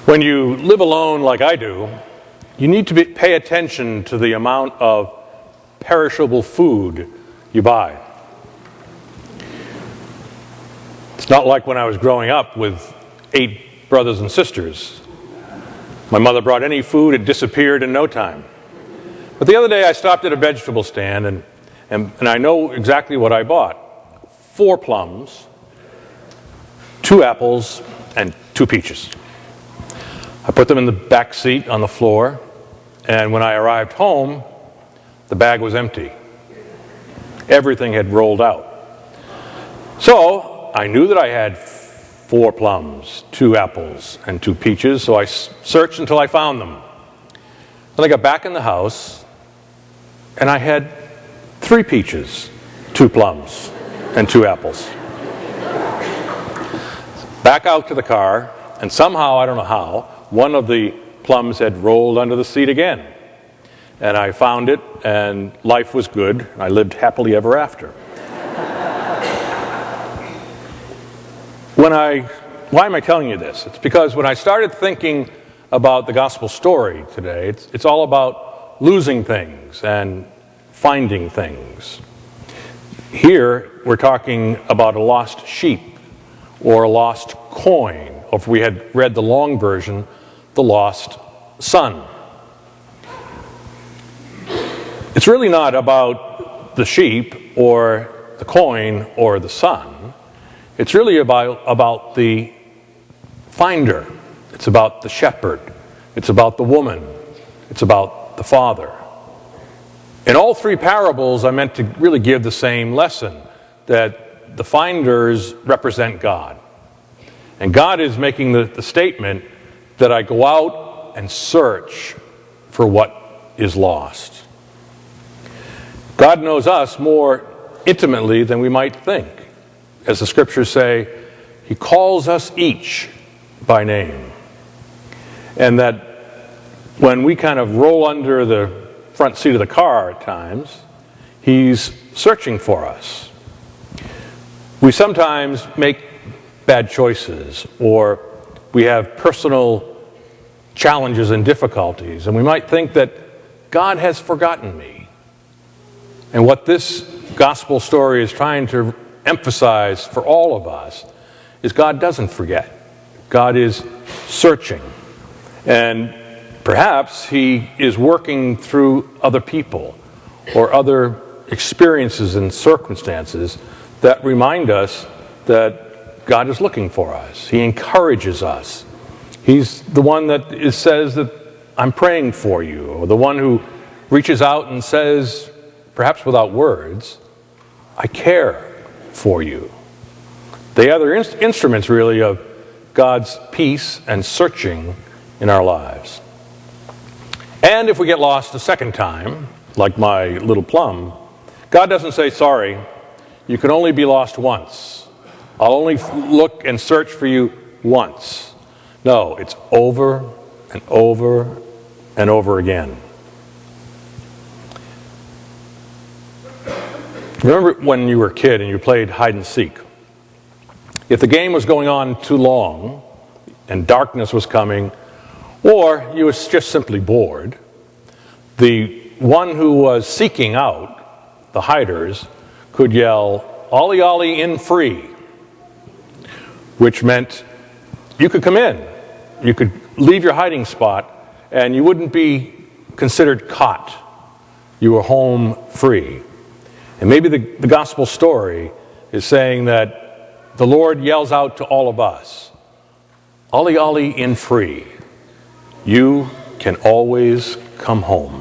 When you live alone like I do, you need to pay attention to the amount of perishable food you buy. It's not like when I was growing up with 8 brothers and sisters. My mother brought any food, it disappeared in no time. But the other day I stopped at a vegetable stand and I know exactly what I bought. 4 plums, 2 apples, and 2 peaches. I put them in the back seat on the floor, and when I arrived home, the bag was empty. Everything had rolled out. So I knew that I had 4 plums, 2 apples, and 2 peaches, so I searched until I found them. Then I got back in the house, and I had 3 peaches, 2 plums, and 2 apples. Back out to the car, and somehow, I don't know how, one of the plums had rolled under the seat again. And I found it, and life was good. I lived happily ever after. Why am I telling you this? It's because when I started thinking about the gospel story today, it's all about losing things and finding things. Here, we're talking about a lost sheep or a lost coin, or if we had read the long version, the lost son. It's really not about the sheep or the coin or the son. It's really about the finder. It's about the shepherd. It's about the woman. It's about the father. In all 3 parables, I meant to really give the same lesson, that the finders represent God. And God is making the statement that I go out and search for what is lost. God knows us more intimately than we might think. As the scriptures say, He calls us each by name. And that when we kind of roll under the front seat of the car at times, He's searching for us. We sometimes make bad choices, or we have personal challenges and difficulties, and we might think that God has forgotten me. And what this gospel story is trying to emphasize for all of us is God doesn't forget. God is searching. And perhaps He is working through other people or other experiences and circumstances that remind us that God is looking for us. He encourages us. He's the one that says that I'm praying for you, or the one who reaches out and says, perhaps without words, I care for you. They are the instruments, really, of God's peace and searching in our lives. And if we get lost a second time, like my little plum, God doesn't say, sorry, you can only be lost once. I'll only look and search for you once. No, it's over and over and over again. Remember when you were a kid and you played hide and seek? If the game was going on too long and darkness was coming, or you was just simply bored, the one who was seeking out, the hiders, could yell, "Ollie, ollie, in free," which meant you could come in. You could leave your hiding spot and you wouldn't be considered caught. You were home free. And maybe the gospel story is saying that the Lord yells out to all of us, "Ollie, ollie, in free. You can always come home."